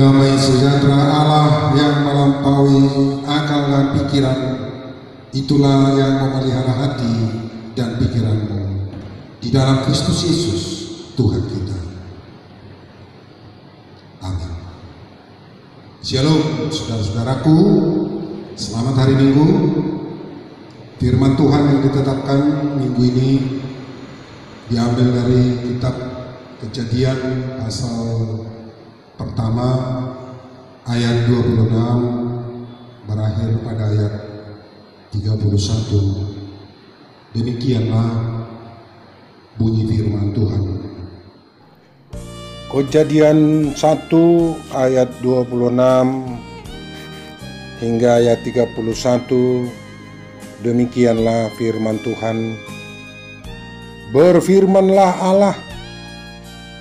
Damai sejahtera Allah yang melampaui akal dan pikiran, itulah yang memelihara hati dan pikiranmu di dalam Kristus Yesus Tuhan kita. Amin. Shalom saudara-saudaraku, selamat hari Minggu. Firman Tuhan yang ditetapkan minggu ini diambil dari kitab Kejadian pasal pertama ayat 26 berakhir pada ayat 31. Demikianlah bunyi firman Tuhan. Kejadian 1 ayat 26 hingga ayat 31. Demikianlah firman Tuhan. Berfirmanlah Allah,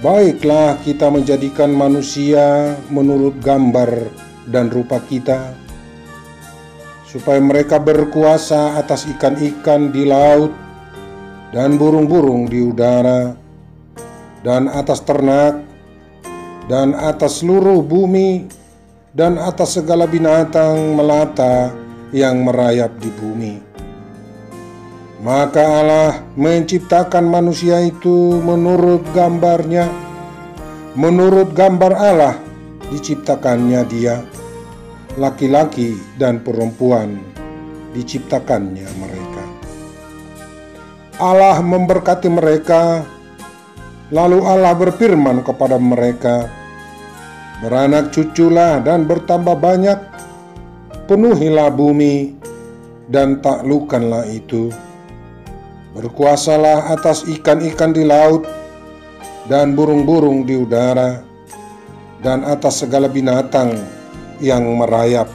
baiklah kita menjadikan manusia menurut gambar dan rupa kita, supaya mereka berkuasa atas ikan-ikan di laut dan burung-burung di udara, dan atas ternak, dan atas seluruh bumi, dan atas segala binatang melata yang merayap di bumi. Maka Allah menciptakan manusia itu menurut gambarnya. Menurut gambar Allah diciptakannya dia, laki-laki dan perempuan diciptakannya mereka. Allah memberkati mereka, lalu Allah berfirman kepada mereka, beranak cuculah dan bertambah banyak, penuhilah bumi dan taklukkanlah itu. Berkuasalah atas ikan-ikan di laut dan burung-burung di udara, dan atas segala binatang yang merayap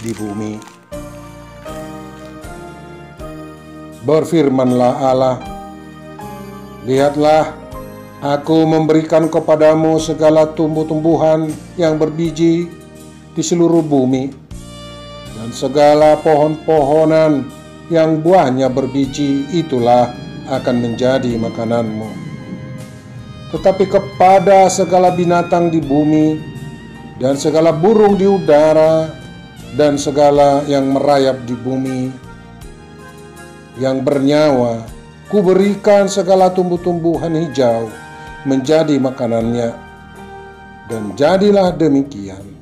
di bumi. Berfirmanlah Allah, lihatlah, aku memberikan kepadamu segala tumbuh-tumbuhan yang berbiji di seluruh bumi, dan segala pohon-pohonan yang buahnya berbiji, itulah akan menjadi makananmu. Tetapi kepada segala binatang di bumi, dan segala burung di udara, dan segala yang merayap di bumi, yang bernyawa, kuberikan segala tumbuh-tumbuhan hijau menjadi makanannya. Dan jadilah demikian.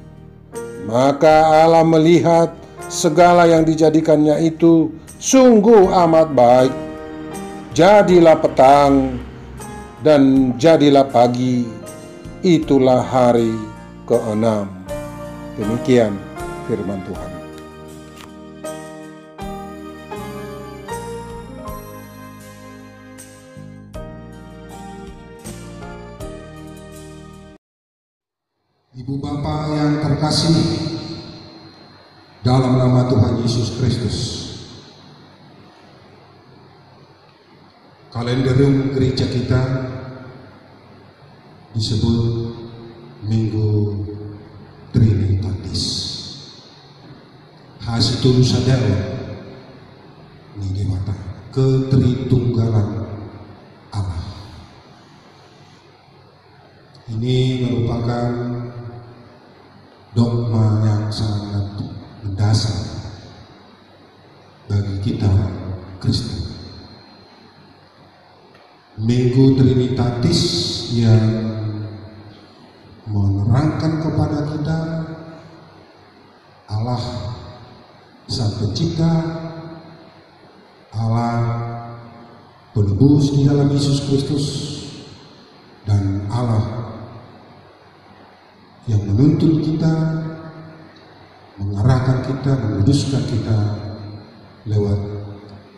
Maka Allah melihat segala yang dijadikannya itu sungguh amat baik. Jadilah petang dan jadilah pagi, itulah hari ke-6. Demikian firman Tuhan. Ibu Bapa yang terkasih, dalam nama Tuhan Yesus Kristus, kalenderium gereja kita disebut Minggu Trinitatis. Hasitul sadaro nidewata, ketritunggalan Allah. Ini merupakan dogma yang sangat mendasar bagi kita Kristen. Minggu Trinitatis yang menerangkan kepada kita Allah Sang Pencipta, Allah Penebus di dalam Yesus Kristus, dan Allah yang menuntun kita, mengarahkan kita, menguduskan kita lewat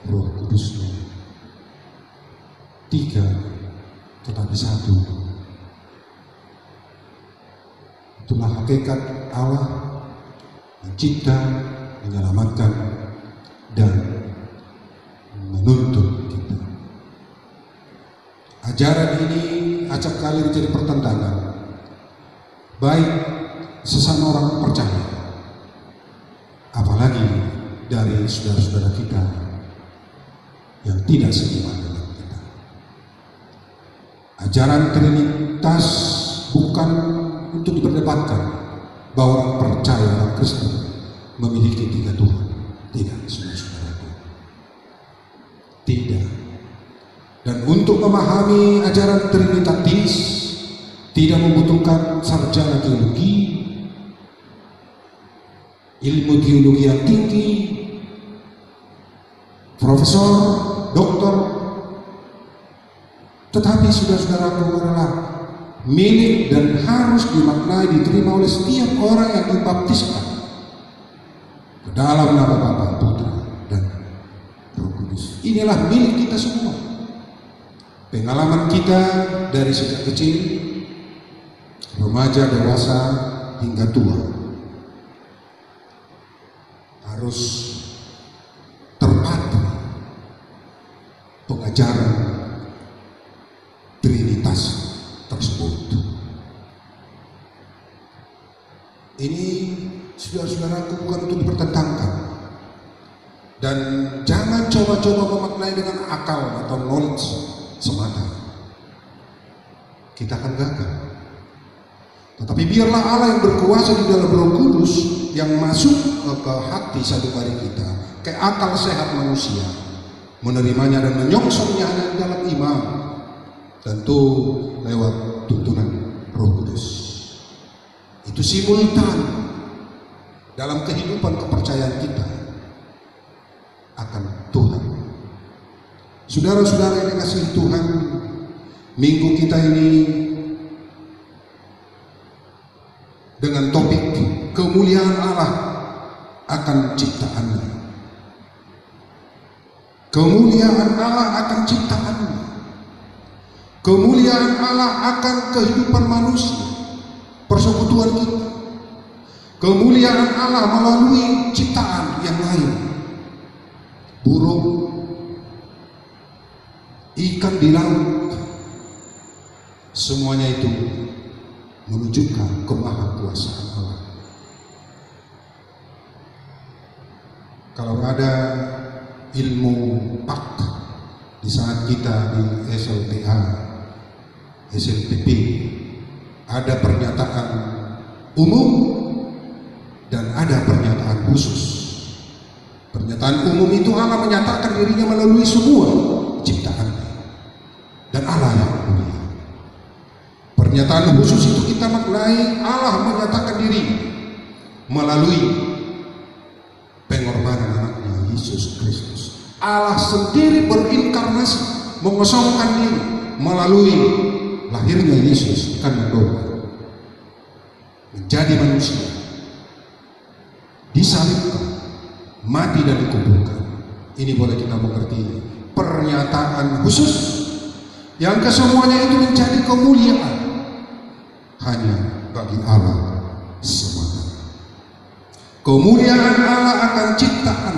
Roh Kudus-Nya. 3 tetapi 1. Itulah hakikat Allah mencipta, menyelamatkan, dan menuntun kita. Ajaran ini acap kali menjadi pertentangan, baik sesama orang percaya, apalagi dari saudara-saudara kita yang tidak seiman dengan kita. Ajaran Trinitas bukan untuk diperdebatkan, bahwa orang percaya, orang Kristen memiliki 3 Tuhan. Tidak, saudara-saudaraku. Tidak. Dan untuk memahami ajaran Trinitatis tidak membutuhkan sarjana teologi, ilmu teologi yang tinggi, profesor, doktor, tetapi saudara-saudaraku adalah milik dan harus dimaknai, diterima oleh setiap orang yang dibaptiskan ke dalam nama Bapa, Putra, dan Roh Kudus. Inilah milik kita semua. Pengalaman kita dari sejak kecil, remaja, dewasa, hingga tua harus terpadu pengajaran Trinitas tersebut. Ini saudara-saudaraku bukan untuk dipertentangkan, dan jangan coba-coba memaknai dengan akal atau knowledge semata. Kita akan gagal. Tetapi biarlah Allah yang berkuasa di dalam Roh Kudus yang masuk ke hati sadukari kita, ke akal sehat manusia, menerimanya dan menyongsongnya hanya dalam iman, tentu lewat tuntunan Roh Kudus. Itu simultan dalam kehidupan kepercayaan kita akan Tuhan. Saudara-saudara yang dikasihi Tuhan, minggu kita ini dengan topik kemuliaan Allah akan ciptaannya. Kemuliaan Allah akan ciptaannya. Kemuliaan Allah akan kehidupan manusia, persekutuan kita. Kemuliaan Allah melalui ciptaan yang lain. Burung, ikan di laut, semuanya itu menunjukkan kemahakuasaan Allah. Kalau ada ilmu pak di saat kita di SLTA, SLPP, ada pernyataan umum dan ada pernyataan khusus. Pernyataan umum itu Allah menyatakan dirinya melalui semua ciptaannya, dan Allah yang mulia. Pernyataan khusus itu kita maknai Allah menyatakan diri melalui pengorbanan anaknya Yesus Kristus. Allah sendiri berinkarnasi, mengosongkan diri melalui lahirnya Yesus di kandang domba, menjadi manusia, disalibkan, mati dan dikuburkan. Ini boleh kita mengerti pernyataan khusus yang kesemuanya itu menjadi kemuliaan hanya bagi Allah semata. Kemuliaan Allah akan ciptaan.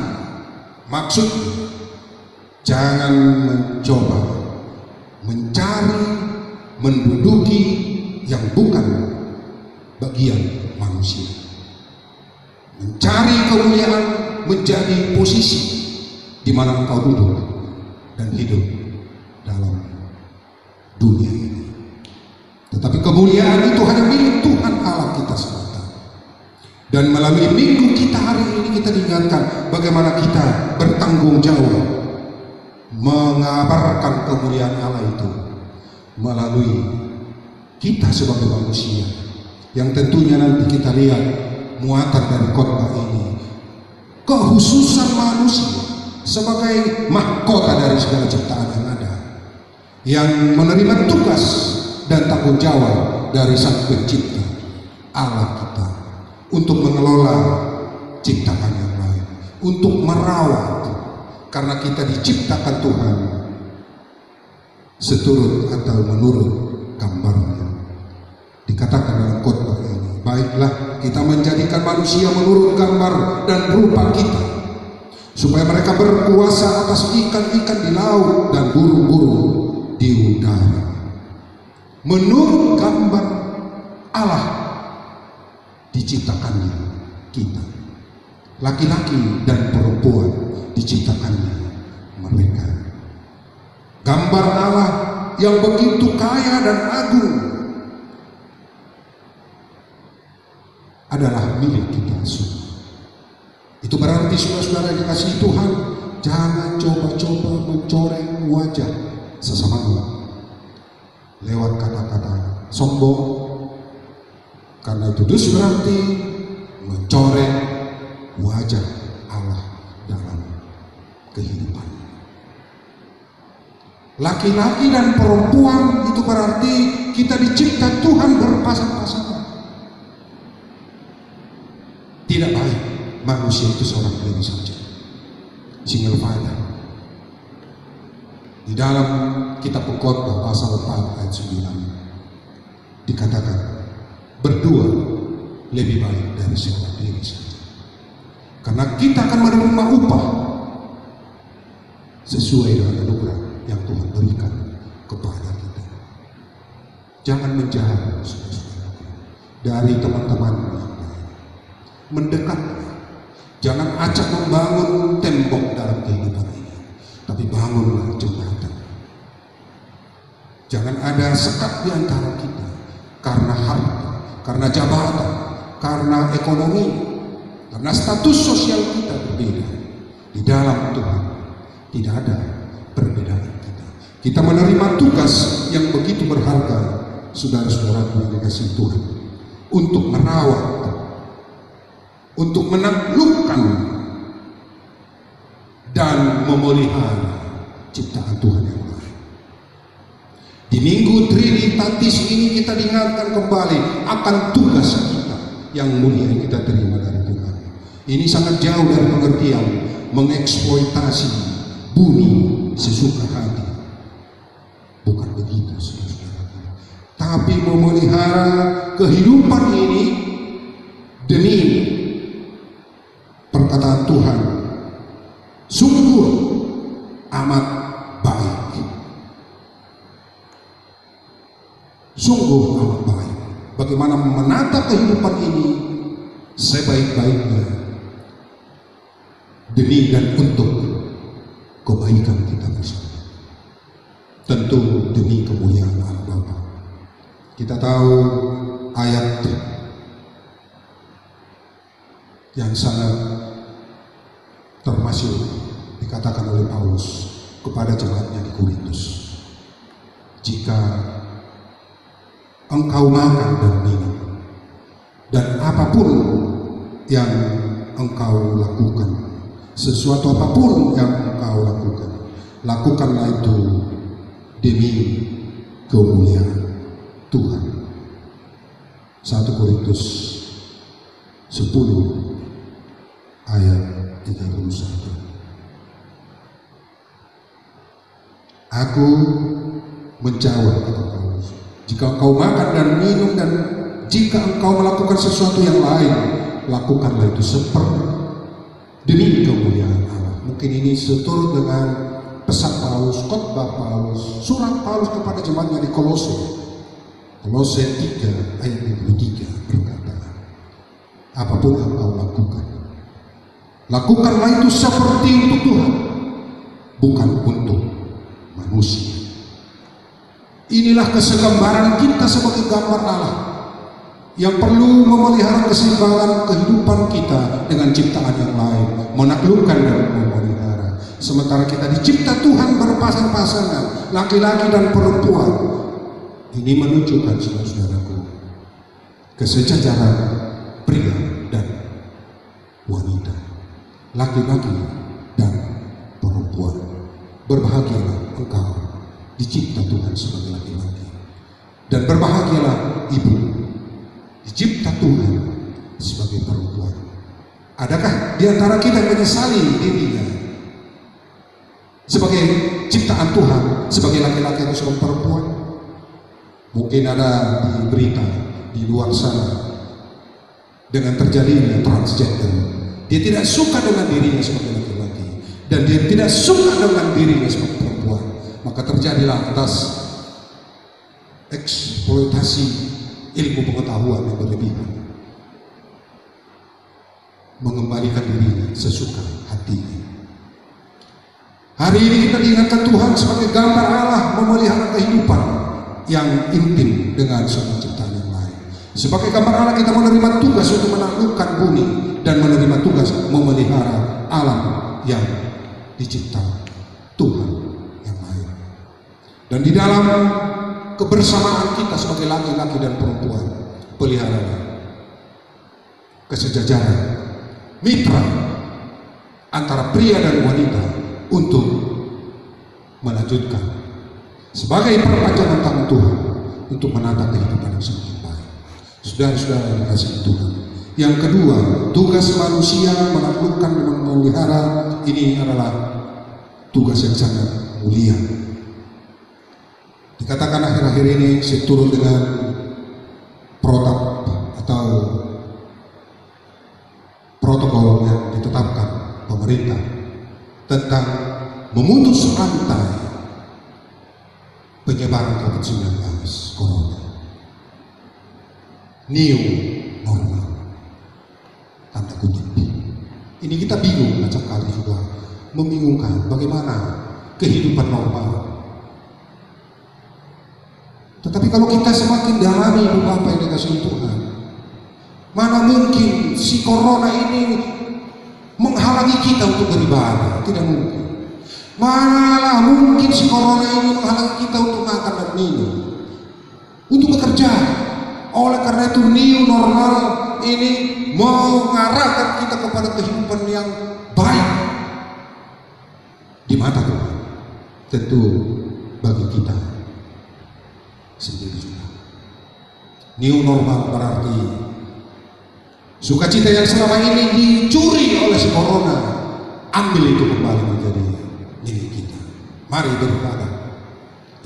Maksudnya jangan mencoba mencari, menduduki yang bukan bagian manusia. Mencari kemuliaan menjadi posisi di mana engkau duduk dan hidup dalam dunia ini. Tetapi kemuliaan itu hanya milik Tuhan Allah kita semata. Dan melalui minggu kita hari ini kita diingatkan bagaimana kita bertanggung jawab mengabarkan kemuliaan Allah itu melalui kita sebagai manusia, yang tentunya nanti kita lihat muatan dari khotbah ini, kehususan manusia sebagai mahkota dari segala ciptaan yang ada, yang menerima tugas dan tanggung jawab dari Sang Pencipta Allah kita untuk mengelola ciptaan yang lain, untuk merawat, karena kita diciptakan Tuhan seturut atau menurut gambarnya. Dikatakan dalam khotbah ini, baiklah kita menjadikan manusia menurut gambar dan rupa kita, supaya mereka berkuasa atas ikan-ikan di laut dan burung-burung di udara. Menurut gambar Allah diciptakannya kita, laki-laki dan perempuan diciptakannya mereka. Gambar Allah yang begitu kaya dan agung adalah milik kita semua. Itu berarti saudara-saudara yang dikasihi Tuhan, jangan coba-coba mencoreng wajah sesamamu lewat kata-kata sombong, karena itu berarti mencoreng wajah Allah dalam kehidupan. Laki-laki dan perempuan itu berarti kita dicipta Tuhan berpasang-pasangan. Tidak baik manusia itu seorang diri saja, single father. Di dalam kitab Pengkhotbah pasal 4 ayat 9 dikatakan berdua lebih baik dari seorang diri saja, karena kita akan menerima upah sesuai dengan anugerah yang Tuhan berikan kepada kita. Jangan menjauh saudara-saudara dari teman-teman yang lain, mendekat. Jangan acak membangun tembok dalam kehidupan ini, tapi bangunlah jembatan. Jangan ada sekat di antara kita karena harta, karena jabatan, karena ekonomi, karena status sosial kita berbeda. Di dalam Tuhan tidak ada perbedaan kita. Kita menerima tugas yang begitu berharga, saudara-saudara yang dikasihi Tuhan, untuk merawat, untuk menaklukkan dan memelihara ciptaan Tuhan yang lain. Di Minggu Trinitatis ini kita diingatkan kembali akan tugas kita yang mulia yang kita terima dari Tuhan. Ini sangat jauh dari pengertian mengeksploitasi bumi sesuka hati. Bukan begitu, saudara-saudara. Tapi memelihara kehidupan ini demi perkataan Tuhan sungguh amat baik. Sungguh amat baik. Bagaimana menata kehidupan ini sebaik-baiknya demi dan untuk kebaikan kita bersama. Tentu demi kemuliaan Allah Bapa. Kita tahu ayat yang sangat termasuk dikatakan oleh Paulus kepada jemaatnya di Korintus. Jika engkau makan dan minum dan apapun yang engkau lakukan, sesuatu apapun yang engkau lakukan, lakukanlah itu demi kemuliaan Tuhan. 1 Korintus 10 ayat 31. Aku menjawab, kata Paulus, jika engkau makan dan minum dan jika engkau melakukan sesuatu yang lain, lakukanlah itu seperti demi kemuliaan Allah. Mungkin ini seturut dengan pesan Paulus, khotbah Paulus, surat Paulus kepada jemaatnya di Kolose. Kolose 3 ayat 23 berkata, apapun yang kau lakukan, lakukanlah itu seperti untuk Tuhan, bukan untuk manusia. Inilah kesegambaran kita sebagai gambar Allah yang perlu memelihara keseimbangan kehidupan kita dengan ciptaan yang lain, menaklukkan dan memelihara. Sementara kita dicipta Tuhan berpasang-pasangan, laki-laki dan perempuan. Ini menunjukkan, saudara-saudaraku, kesejajaran pria dan wanita, laki-laki dan perempuan. Berbahagialah engkau dicipta Tuhan sebagai laki-laki, dan berbahagialah ibu dicipta Tuhan sebagai perempuan. Adakah di antara kita yang menyesali dirinya sebagai ciptaan Tuhan, sebagai laki-laki atau sebagai perempuan? Mungkin ada di berita di luar sana dengan terjadinya transgender. Dia tidak suka dengan dirinya sebagai laki-laki dan dia tidak suka dengan dirinya sebagai perempuan. Maka terjadilah atas eksploitasi ilmu pengetahuan yang berlebihan, mengembalikan dirinya sesuka hatinya. Hari ini kita diingatkan Tuhan sebagai gambar Allah memelihara kehidupan yang intim dengan semua ciptaan yang lain. Sebagai gambar Allah kita menerima tugas untuk menaklukkan bumi dan menerima tugas memelihara alam yang dicipta Tuhan yang lain. Dan di dalam kebersamaan kita sebagai laki-laki dan perempuan, peliharalah kesejajaran, mitra antara pria dan wanita untuk melanjutkan sebagai perpanjangan tangan Tuhan untuk menata kehidupan yang semakin baik. Saudara-saudara yang dikasihi Tuhan, yang kedua, tugas manusia menaklukkan dan memelihara ini adalah tugas yang sangat mulia. Dikatakan akhir-akhir ini saya turun dengan protap atau protokol yang ditetapkan pemerintah tentang memutus rantai penyebaran COVID-19 corona. New normal, tanda kutip. Ini kita bingung, acap kali juga membingungkan bagaimana kehidupan normal. Tetapi kalau kita semakin dalami apa yang dikasih Tuhan, mana mungkin si corona ini menghalangi kita untuk beribadah? Tidak mungkin. Manalah mungkin si corona ini menghalangi kita untuk makan dan minum, untuk bekerja. Oleh karena itu new normal ini mengarahkan kita kepada kehidupan yang baik di mata Tuhan. Tentu bagi kita sendiri juga. New normal berarti sukacita yang selama ini dicuri oleh si corona, ambil itu kembali menjadi milik kita. Mari beribadah.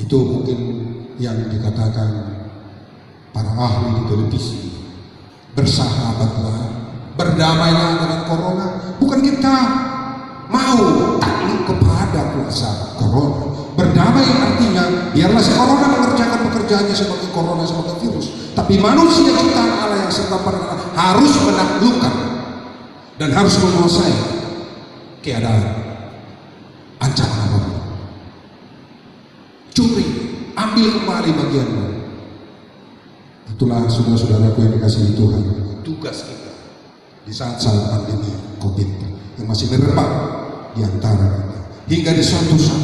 Itu mungkin yang dikatakan para ahli di televisi. Bersahabatlah, berdamailah dengan corona. Bukan kita mau takluk kepada kuasa corona. Berdamai artinya biarlah si corona mengerjakan pekerjaannya sebagai corona, sebagai virus. Tapi manusia ciptaan Allah yang serta harus menaklukkan dan harus menguasai keadaan ancaman apapun. Curi, ambil kembali bagianmu. Itulah saudara-saudaraku yang dikasihi Tuhan, tugas kita di saat-saat pandemi COVID yang masih merebak di antara kita. Hingga di suatu saat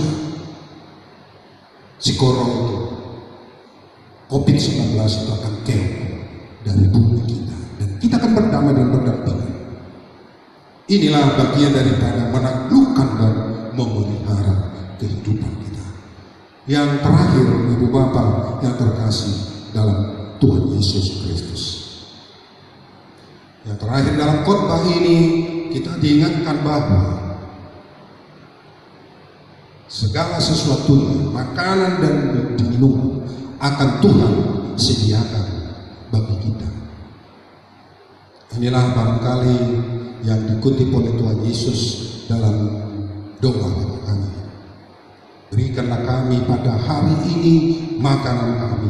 si corona itu, COVID-19 itu akan keluar dari bumi kita dan kita akan berdamai dan berdampingan. Inilah bagian daripada menaklukkan dan memelihara kehidupan kita. Yang terakhir, Ibu Bapak yang terkasih dalam Tuhan Yesus Kristus. Yang terakhir dalam khotbah ini kita diingatkan bahwa segala sesuatunya, makanan dan minum akan Tuhan sediakan bagi kita. Inilah barangkali yang dikutip oleh Tuhan Yesus dalam doa bagi kami. Berikanlah kami pada hari ini makanan kami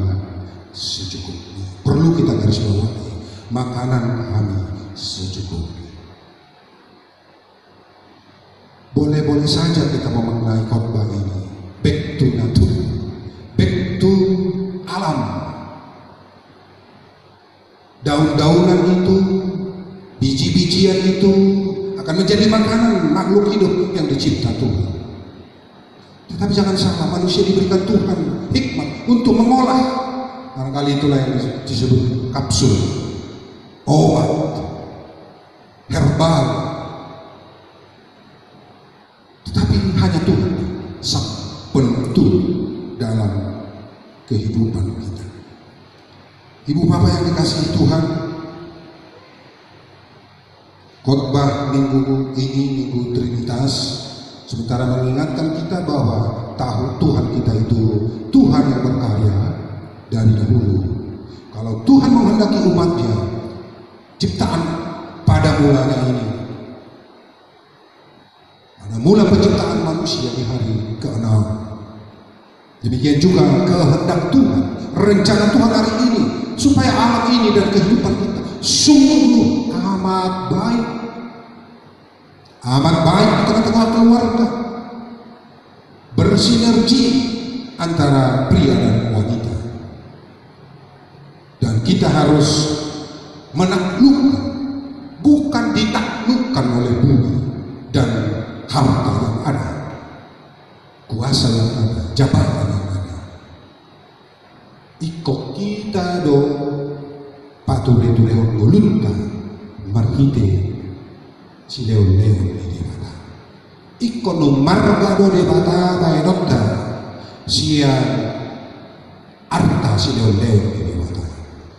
secukupnya. Perlu kita garis bawahi, makanan kami secukupnya. Boleh-boleh saja kita memaknai khotbah ini back to nature, back to alam. Daun-daunan itu, biji-bijian itu akan menjadi makanan makhluk hidup yang dicipta Tuhan. Tetapi jangan salah, manusia diberikan Tuhan hikmat untuk mengolah. Barangkali itulah yang disebut kapsul, obat, herbal. Tetapi hanya Tuhan sang penentu dalam kehidupan kita. Ibu Bapak yang dikasihi Tuhan, khotbah minggu ini, Minggu Trinitas, sementara mengingatkan kita bahwa tahu Tuhan kita itu Tuhan yang berkarya dari dahulu. Kalau Tuhan menghendaki umatnya, ciptaan pada mulanya ini, pada mula penciptaan manusia di hari ke-6, demikian juga kehendak Tuhan, rencana Tuhan hari ini, supaya alam ini dan kehidupan kita sungguh amat baik. Amat baik di tengah-tengah keluarga, bersinergi antara pria dan wanita. Dan kita harus menaklukkan, bukan ditaklukkan oleh bumi dan harta yang ada, kuasa yang ada, jabatan yang ada. Iko kita do pature-ture golunta marhite si leon-leon di debata. Iko no marga do debata baenotta sia arta si leon-leon di debata.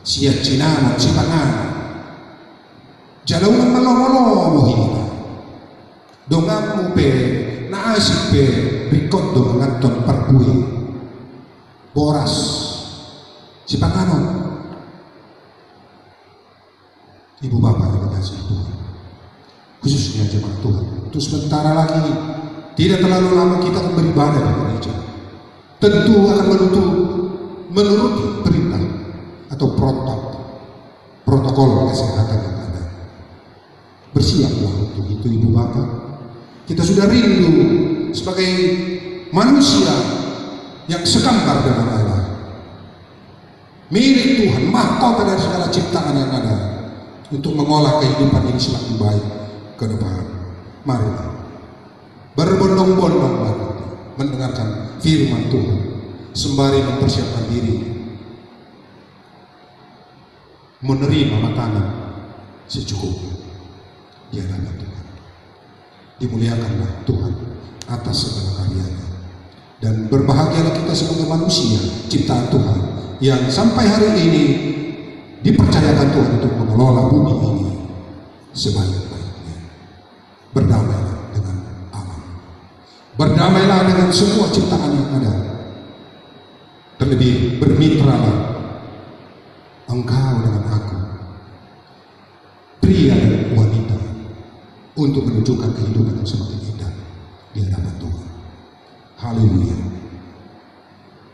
Sia cinama si pangana. Jalaunan malolo mohita. Dongamu pe naasik pe rikondo nganton parkui. Boras si pangano. Ibu bapak yang dikasih Tuhan, khususnya jemaat Tuhan, untuk sementara lagi tidak terlalu lama kita akan beribadah di gereja. Tentu akan menuruti perintah atau protokol kesehatan yang ada. Bersiaplah untuk itu ibu bapak. Kita sudah rindu sebagai manusia yang segambar dengan Allah, milik Tuhan, mahkota dari segala ciptaan yang ada, untuk mengolah kehidupan ini semakin baik ke depan. Mari berbondong-bondong mendengarkan firman Tuhan sembari mempersiapkan diri menerima makanan secukupnya di hadapan Tuhan. Dimuliakanlah Tuhan atas segala karyanya, dan berbahagialah kita sebagai manusia ciptaan Tuhan yang sampai hari ini dipercayakan Tuhan untuk mengelola bumi ini sebaik-baiknya. Berdamailah dengan alam, berdamailah dengan semua ciptaan yang ada. Terlebih bermitralah engkau dengan aku, pria dan wanita, untuk menunjukkan kehidupan yang semakin indah di hadapan Tuhan. Haleluya.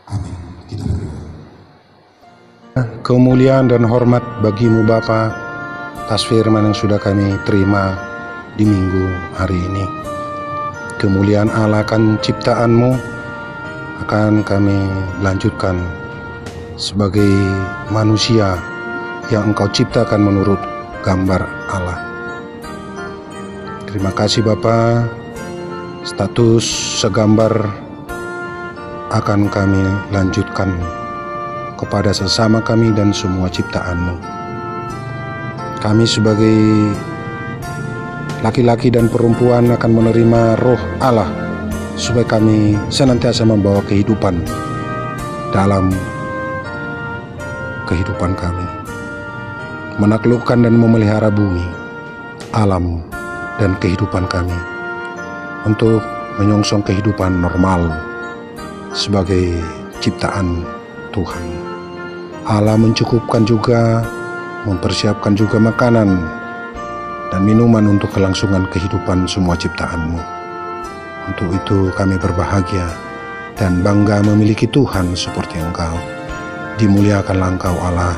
Amin. Kita berdoa. Kemuliaan dan hormat bagimu Bapa atas firman yang sudah kami terima di minggu hari ini. Kemuliaan Allah akan ciptaan-Mu akan kami lanjutkan sebagai manusia yang Engkau ciptakan menurut gambar Allah. Terima kasih Bapa, status segambar akan kami lanjutkan kepada sesama kami dan semua ciptaan-Mu. Kami sebagai laki-laki dan perempuan akan menerima roh Allah supaya kami senantiasa membawa kehidupan dalam kehidupan kami, menaklukkan dan memelihara bumi, alam, dan kehidupan kami untuk menyongsong kehidupan normal sebagai ciptaan Tuhan. Allah mencukupkan juga, mempersiapkan juga makanan dan minuman untuk kelangsungan kehidupan semua ciptaan-Mu. Untuk itu kami berbahagia dan bangga memiliki Tuhan seperti Engkau. Dimuliakanlah Engkau Allah.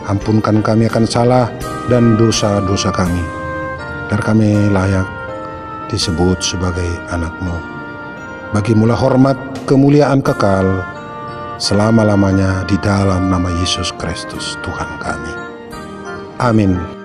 Ampunkan kami akan salah dan dosa-dosa kami, agar kami layak disebut sebagai anak-Mu. Bagimulah hormat, kemuliaan kekal selama-lamanya di dalam nama Yesus Kristus Tuhan kami. Amin.